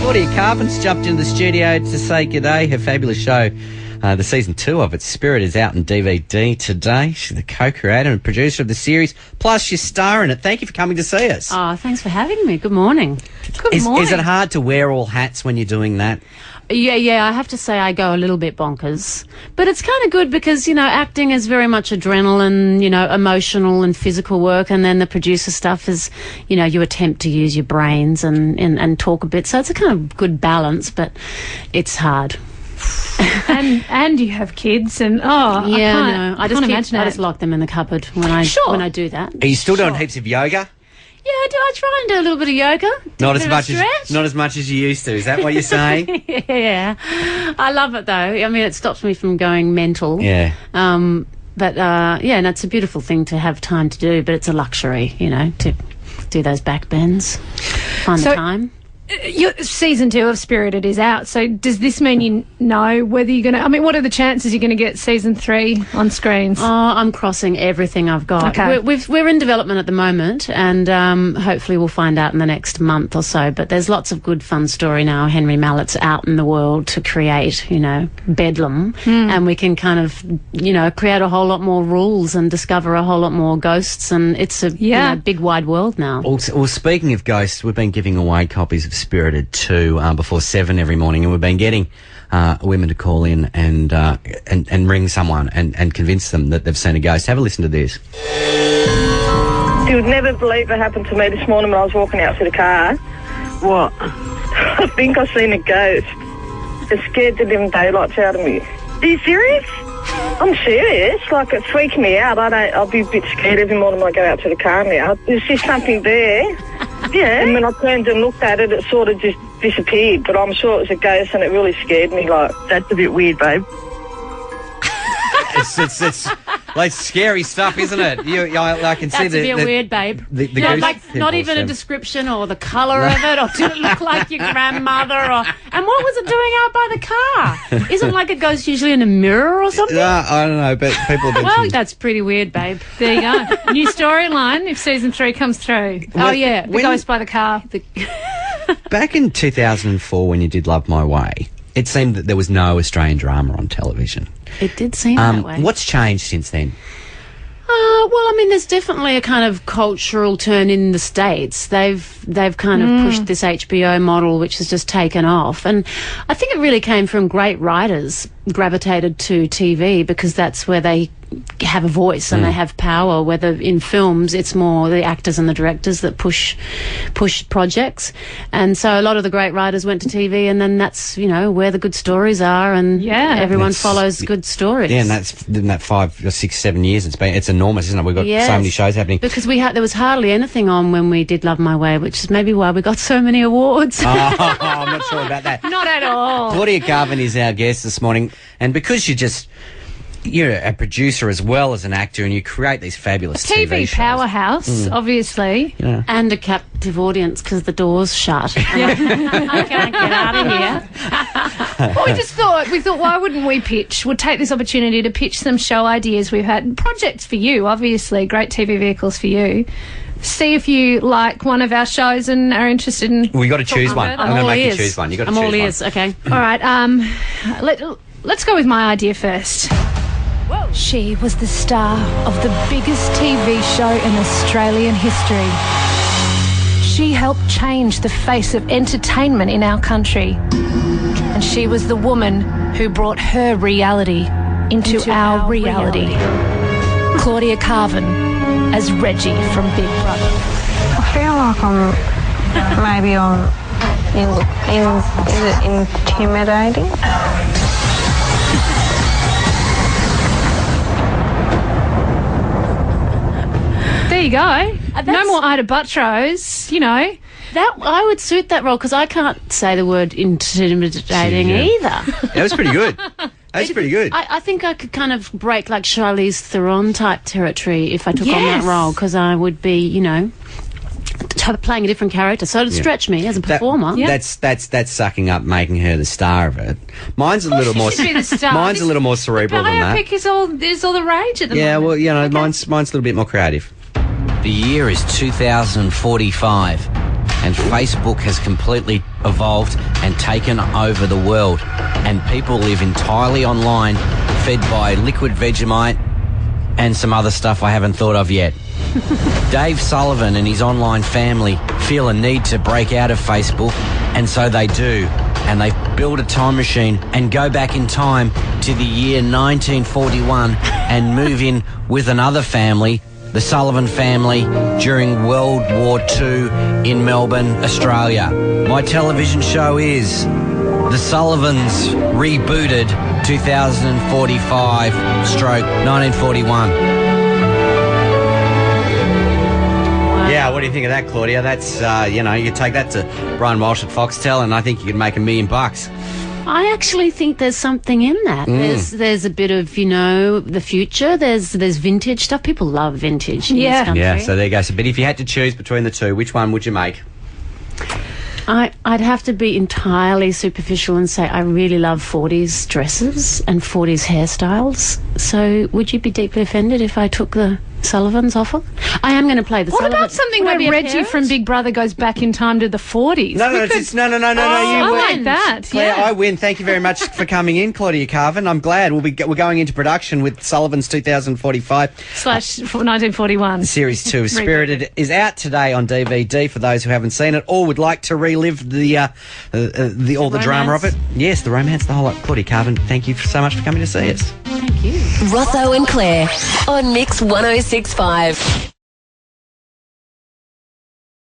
Claudia Karvan's jumped into the studio to say good day. Her fabulous show, the season 2 of it, Spirit, is out on DVD today. She's the co-creator and producer of the series, plus you star in it. Thank you for coming to see us. Oh, thanks for having me. Good morning. Is it hard to wear all hats when you're doing that? Yeah, I have to say I go a little bit bonkers. But it's kind of good because, acting is very much adrenaline, emotional and physical work, and then the producer stuff is, you attempt to use your brains and talk a bit. So it's a kind of good balance, but it's hard. and you have kids and I just lock them in the cupboard when I do that. Are you still doing heaps of yoga? Yeah, I try and do a little bit of yoga. Not as much as you used to. Is that what you're saying? Yeah, I love it though. I mean, it stops me from going mental. Yeah. But and it's a beautiful thing to have time to do. But it's a luxury, to do those back bends. Find the time. Season 2 of Spirited is out, so does this mean you know whether you're going to... I mean, what are the chances you're going to get Season 3 on screens? Oh, I'm crossing everything I've got. Okay. We're in development at the moment, and hopefully we'll find out in the next month or so, but there's lots of good fun story now. Henry Mallett's out in the world to create, bedlam, and we can kind of, create a whole lot more rules and discover a whole lot more ghosts, and it's a big wide world now. Well, speaking of ghosts, we've been giving away copies of Spirited 2 before 7 every morning, and we've been getting women to call in and ring someone and convince them that they've seen a ghost. Have a listen to this. You would never believe it happened to me this morning when I was walking out to the car. What? I think I seen a ghost. It scared the living daylights out of me. Are you serious? I'm serious. Like, it's freaking me out. I'll be a bit scared every morning when I go out to the car now. There's just something there. Yeah. And when I turned and looked at it, it sort of just disappeared. But I'm sure it was a ghost, and it really scared me. Like, that's a bit weird, babe. It's scary stuff, isn't it? I can see That's a bit weird, babe. The not even a description or the colour of it, or did it look like your grandmother? And what was it doing out by the car? Isn't like a ghost usually in a mirror or something? I don't know, but people have Well, that's pretty weird, babe. There you go. New storyline if Season 3 comes through. The ghost by the car. Back in 2004 when you did Love My Way, it seemed that there was no Australian drama on television. It did seem that way. What's changed since then? Well, I mean, there's definitely a kind of cultural turn in the States. They've kind of pushed this HBO model, which has just taken off. And I think it really came from great writers gravitated to TV because that's where they have a voice and they have power, whether in films it's more the actors and the directors that push projects. And so a lot of the great writers went to TV, and then that's, where the good stories are, and everyone follows good stories. Yeah, and that's in that 5 or 6, 7 years it's enormous, isn't it? We've got so many shows happening. Because there was hardly anything on when we did Love My Way, which is maybe why we got so many awards. I'm not sure about that. Not at all. Claudia Karvan is our guest this morning, and because you're a producer as well as an actor, and you create these fabulous TV shows. Powerhouse, obviously. Yeah. And a captive audience because the door's shut. I can't get out of here. Well, we thought, why wouldn't we pitch? We'll take this opportunity to pitch some show ideas we've had. Projects for you, obviously. Great TV vehicles for you. See if you like one of our shows and are interested in... Well, you got to choose one. I'm going to make you choose one. You got to choose one. I'm all ears, okay. All right, let's go with my idea first. Whoa. She was the star of the biggest TV show in Australian history. She helped change the face of entertainment in our country. And she was the woman who brought her reality into our reality. Claudia Karvan as Reggie from Big Brother. I feel like I'm maybe is it intimidating? There you go. No more Ida Buttrose, That I would suit that role because I can't say the word intimidating either. That was pretty good. That's pretty good. I think I could kind of break like Charlize Theron type territory if I took on that role, because I would be, playing a different character. So it'd stretch me as a performer. That's sucking up, making her the star of it. Mine's a little more. Mine's a little more cerebral than that. Biopic is all the rage at the moment. Yeah, well, mine's a little bit more creative. The year is 2045. and Facebook has completely evolved and taken over the world, and people live entirely online, fed by liquid Vegemite and some other stuff I haven't thought of yet. Dave Sullivan and his online family feel a need to break out of Facebook, and so they do. And they build a time machine and go back in time to the year 1941 and move in with another family, the Sullivan family, during World War II in Melbourne, Australia. My television show is The Sullivans Rebooted 2045/1941. Yeah, what do you think of that, Claudia? That's, you take that to Brian Walsh at Foxtel, and I think you could make $1 million. I actually think there's something in that. There's a bit of, the future. There's vintage stuff. People love vintage in this country. Yeah, so there you go. So, but if you had to choose between the two, which one would you make? I'd have to be entirely superficial and say I really love 40s dresses and 40s hairstyles. So would you be deeply offended if I took the Sullivan's offer? I am going to play the What Sullivan. about something where Reggie from Big Brother goes back in time to the 40s? No. You I win. like that. Claire, Yeah. I win. Thank you very much for coming in, Claudia Karvan. I'm glad we're going into production with Sullivan's 2045 /1941. Series 2 of Spirited is out today on DVD for those who haven't seen it or would like to relive all the drama of it. Yes, the romance, the whole lot. Claudia Karvan, thank you so much for coming to see us. Thank you. Rosso and Claire on Mix 106.5.